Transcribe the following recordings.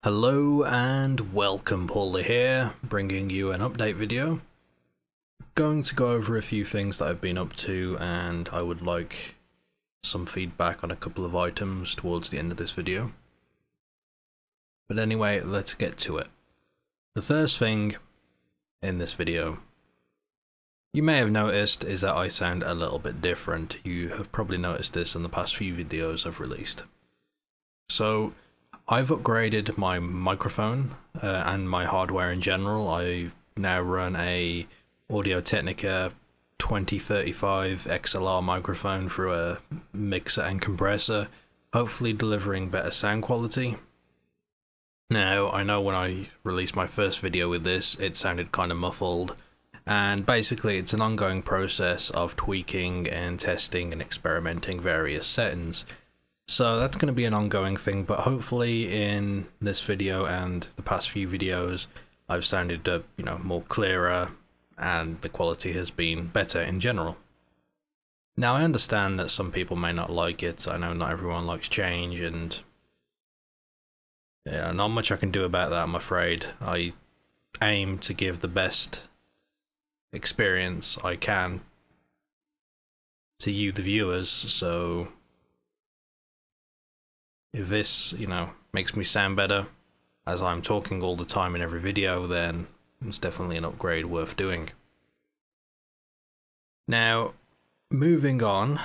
Hello and welcome, Pauleh here, bringing you an update video. Going to go over a few things that I've been up to, and I would like some feedback on a couple of items towards the end of this video. But anyway, let's get to it. The first thing in this video you may have noticed is that I sound a little bit different. You have probably noticed this in the past few videos I've released. So I've upgraded my microphone and my hardware in general. I now run a Audio-Technica 2035 XLR microphone through a mixer and compressor, hopefully delivering better sound quality. Now, I know when I released my first video with this, it sounded kind of muffled, and basically it's an ongoing process of tweaking and testing and experimenting various settings. So that's going to be an ongoing thing, but hopefully in this video and the past few videos I've sounded more clearer and the quality has been better in general. Now I understand that some people may not like it. I know not everyone likes change, and yeah, not much I can do about that, I'm afraid. I aim to give the best experience I can to you, the viewers, so if this, makes me sound better, as I'm talking all the time in every video, then it's definitely an upgrade worth doing. Now, moving on.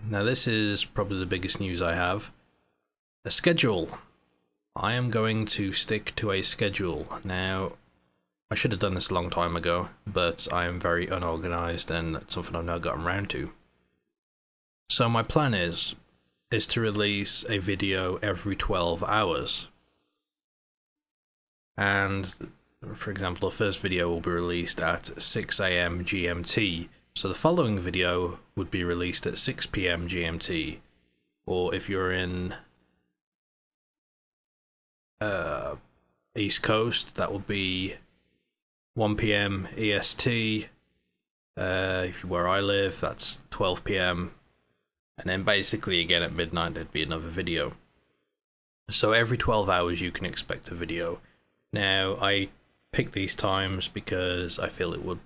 Now this is probably the biggest news I have. A schedule. I am going to stick to a schedule. Now, I should have done this a long time ago, but I am very unorganized and that's something I've not gotten around to. So my plan is to release a video every 12 hours. And, for example, the first video will be released at 6 AM GMT, so the following video would be released at 6 PM GMT, or if you're in East Coast, that would be 1 PM EST. If you're where I live, that's 12 PM. And then basically again at midnight there'd be another video. So every 12 hours you can expect a video. Now I picked these times because I feel it would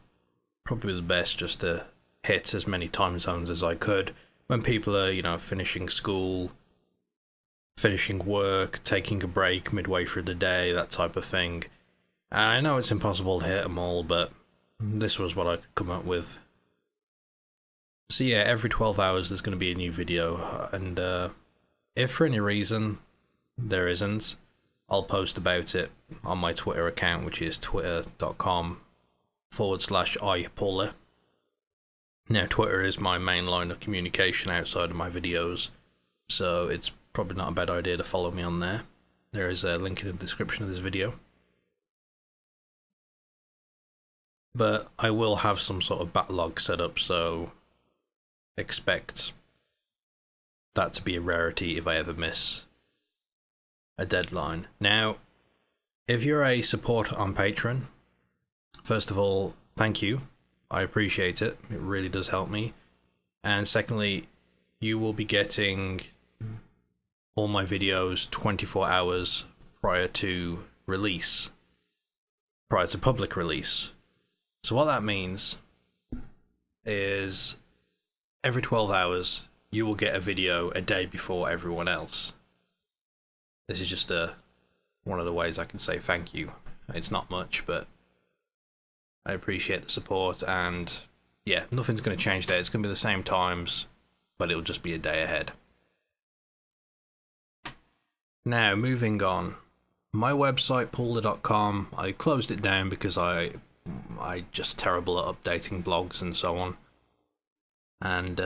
probably be the best just to hit as many time zones as I could when people are, finishing school, finishing work, taking a break midway through the day, that type of thing. And I know it's impossible to hit them all, but this was what I could come up with. So yeah, every 12 hours there's going to be a new video, and if for any reason there isn't, I'll post about it on my Twitter account, which is twitter.com/iPauleh. Now Twitter is my main line of communication outside of my videos, so it's probably not a bad idea to follow me on there. There is a link in the description of this video. But I will have some sort of backlog set up, so expect that to be a rarity if I ever miss a deadline. Now, if you're a supporter on Patreon, first of all, thank you. I appreciate it. It really does help me. And secondly, you will be getting all my videos 24 hours prior to release, prior to public release. So what that means is every 12 hours, you will get a video a day before everyone else. This is just one of the ways I can say thank you. It's not much, but I appreciate the support, and yeah, nothing's going to change there. It's going to be the same times, but it'll just be a day ahead. Now, moving on. My website, pauleh.com, I closed it down because I just terrible at updating blogs and so on. And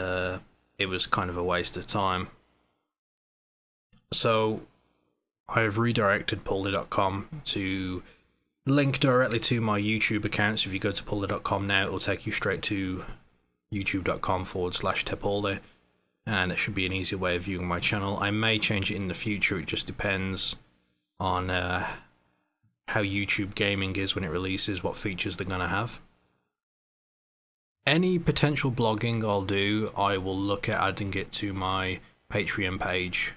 it was kind of a waste of time. So I've redirected Pauleh.com to link directly to my YouTube account. So if you go to Pauleh.com now, it will take you straight to youtube.com/Pauleh, and it should be an easier way of viewing my channel. I may change it in the future, it just depends on how YouTube gaming is when it releases, what features they're going to have. Any potential blogging I'll do, I will look at adding it to my Patreon page.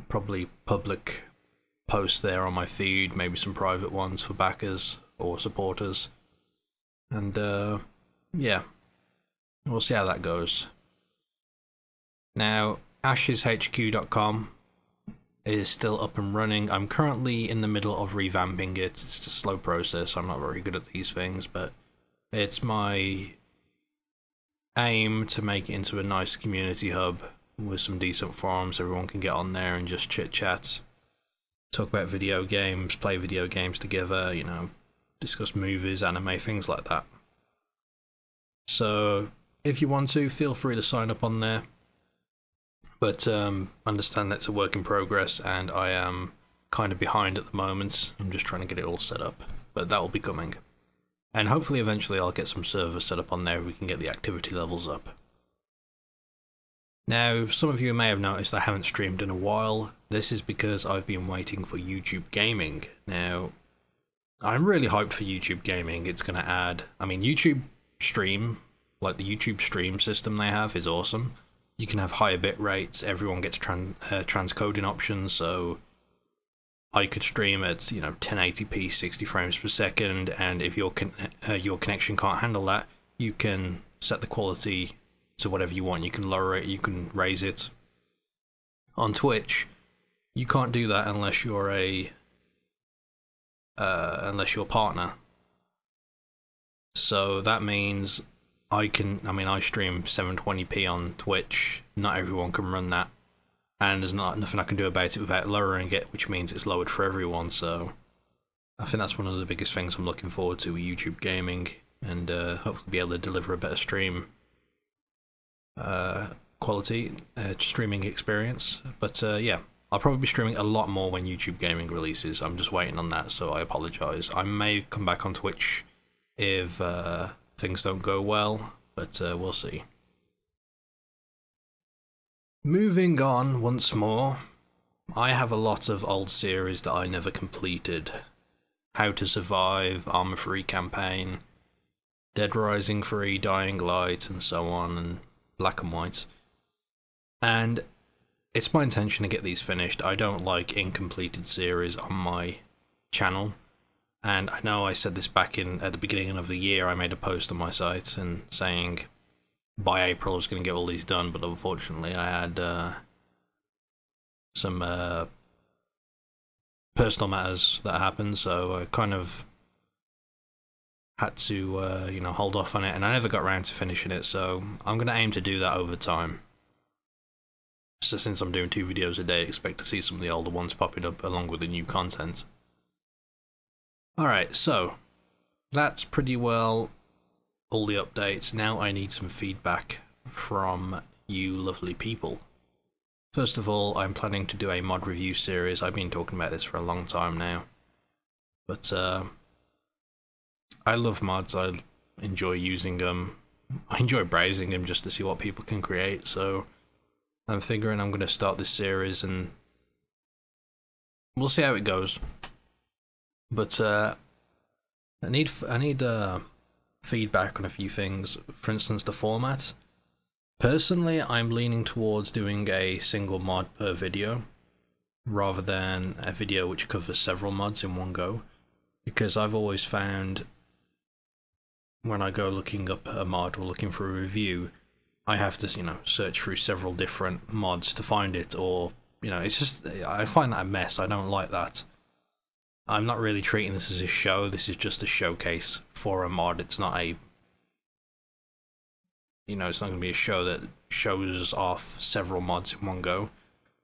probably public posts there on my feed, maybe some private ones for backers or supporters. And yeah, we'll see how that goes. Now, asheshq.com is still up and running. I'm currently in the middle of revamping it. It's a slow process. I'm not very good at these things, but it's my aim to make it into a nice community hub with some decent forums. Everyone can get on there and just chit chat, talk about video games, play video games together, you know, discuss movies, anime, things like that. So if you want to, feel free to sign up on there. But understand that's a work in progress, and I am kind of behind at the moment. I'm just trying to get it all set up, but that will be coming. And hopefully eventually I'll get some servers set up on there, we can get the activity levels up. Now, some of you may have noticed I haven't streamed in a while. This is because I've been waiting for YouTube Gaming. Now, I'm really hyped for YouTube Gaming. It's going to add, I mean, YouTube Stream, like the YouTube Stream system they have is awesome. You can have higher bit rates, everyone gets transcoding options, so I could stream at, you know, 1080p 60 frames per second, and if your connection can't handle that, you can set the quality to whatever you want. You can lower it, you can raise it. On Twitch, you can't do that unless you're a partner. So that means I stream 720p on Twitch. Not everyone can run that, and there's nothing I can do about it without lowering it, which means it's lowered for everyone. So I think that's one of the biggest things I'm looking forward to with YouTube Gaming, and hopefully be able to deliver a better stream quality, streaming experience. But yeah, I'll probably be streaming a lot more when YouTube Gaming releases. I'm just waiting on that, so I apologise. I may come back on Twitch if things don't go well, but we'll see. Moving on once more, I have a lot of old series that I never completed. How to Survive, Arma 3 Campaign, Dead Rising 3, Dying Light, and so on, and Black and White. And it's my intention to get these finished. I don't like incompleted series on my channel. And I know I said this back at the beginning of the year. I made a post on my site and saying by April I was going to get all these done, but unfortunately I had some personal matters that happened, so I kind of had to you know, hold off on it, and I never got around to finishing it. So I'm going to aim to do that over time. So since I'm doing 2 videos a day, expect to see some of the older ones popping up along with the new content. Alright, so that's pretty well all the updates. Now I need some feedback from you lovely people. First of all, I'm planning to do a mod review series. I've been talking about this for a long time now. But I love mods, I enjoy using them. I enjoy browsing them just to see what people can create, so I'm figuring I'm going to start this series and we'll see how it goes. But I need feedback on a few things. For instance, the format. Personally, I'm leaning towards doing a single mod per video rather than a video which covers several mods in one go, because I've always found when I go looking up a mod or looking for a review, I have to, you know, search through several different mods to find it, or, you know, it's just, I find that a mess. I don't like that. I'm not really treating this as a show. This is just a showcase for a mod. It's not a, you know, it's not going to be a show that shows off several mods in one go.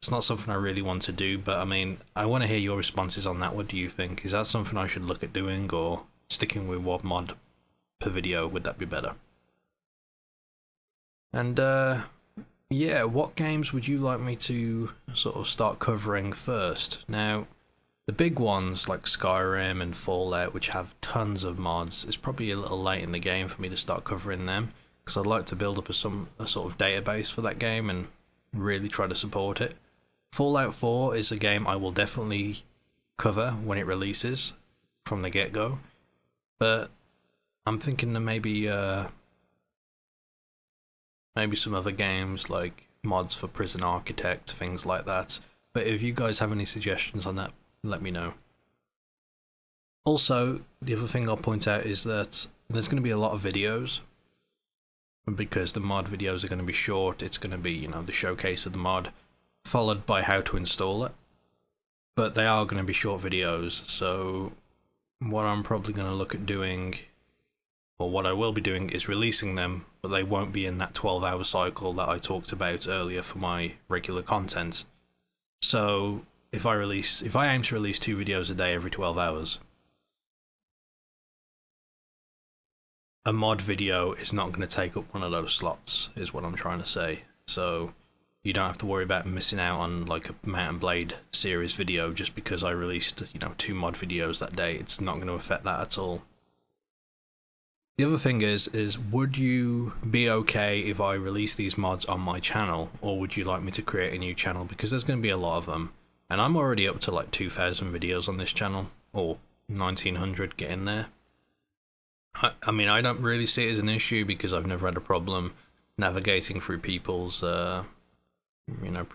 It's not something I really want to do, but I mean, I want to hear your responses on that. What do you think? Is that something I should look at doing, or sticking with one mod per video? Would that be better? And yeah, what games would you like me to sort of start covering first? Now, the big ones like Skyrim and Fallout, which have tons of mods, it's probably a little late in the game for me to start covering them, because I'd like to build up a sort of database for that game and really try to support it. Fallout 4 is a game I will definitely cover when it releases from the get-go, but I'm thinking that maybe some other games like mods for Prison Architect, things like that. But if you guys have any suggestions on that, let me know. Also, the other thing I'll point out is that there's going to be a lot of videos, because the mod videos are going to be short. It's going to be, you know, the showcase of the mod, followed by how to install it. But they are going to be short videos, so what I'm probably going to look at doing, or what I will be doing, is releasing them, but they won't be in that 12-hour cycle that I talked about earlier for my regular content. So if I aim to release 2 videos a day every 12 hours, a mod video is not going to take up one of those slots, is what I'm trying to say. So you don't have to worry about missing out on like a Mount and Blade series video just because I released, you know, 2 mod videos that day. It's not going to affect that at all. The other thing is would you be okay if I release these mods on my channel, or would you like me to create a new channel? Because there's going to be a lot of them, and I'm already up to like 2,000 videos on this channel, or 1,900 getting there. I mean, I don't really see it as an issue because I've never had a problem navigating through people's, you know,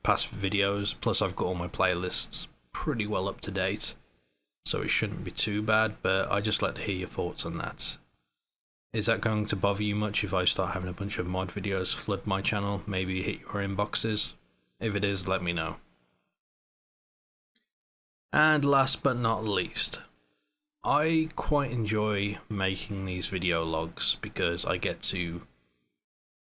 past videos. Plus, I've got all my playlists pretty well up to date, so it shouldn't be too bad. But I just like to hear your thoughts on that. Is that going to bother you much if I start having a bunch of mod videos flood my channel, maybe hit your inboxes? If it is, let me know. And last but not least, I quite enjoy making these video logs because I get to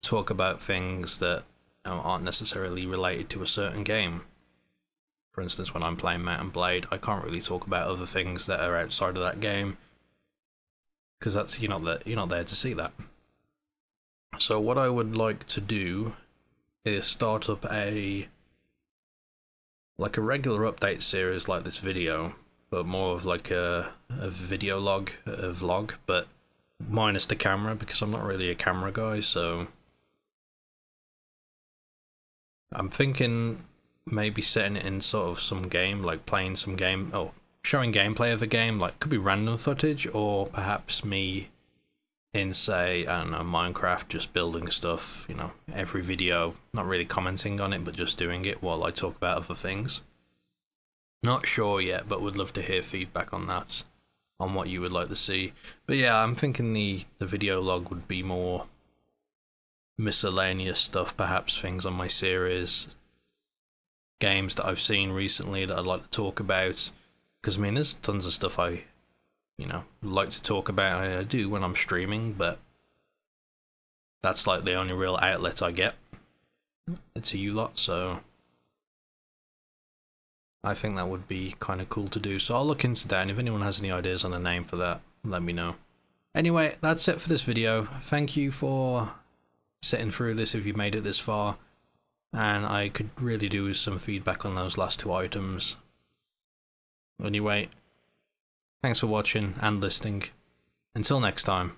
talk about things that aren't necessarily related to a certain game. For instance, when I'm playing Mount and Blade, I can't really talk about other things that are outside of that game because that's you're not there to see that. So what I would like to do is start up a regular update series like this video, but more of like a video log, a vlog, but minus the camera because I'm not really a camera guy. So I'm thinking maybe setting it in sort of some game, like playing some game, or showing gameplay of a game, like could be random footage, or perhaps me in, say, I don't know, Minecraft, just building stuff, you know, every video, not really commenting on it, but just doing it while I talk about other things. Not sure yet, but would love to hear feedback on that, on what you would like to see. But yeah, I'm thinking the video log would be more miscellaneous stuff, perhaps things on my series, games that I've seen recently that I'd like to talk about, because I mean there's tons of stuff I, you know, like to talk about. I do when I'm streaming, but that's like the only real outlet I get to you lot, so I think that would be kind of cool to do. So I'll look into that, and if anyone has any ideas on a name for that, let me know. Anyway, that's it for this video. Thank you for sitting through this if you made it this far, and I could really do with some feedback on those last 2 items. Anyway, thanks for watching and listening. Until next time.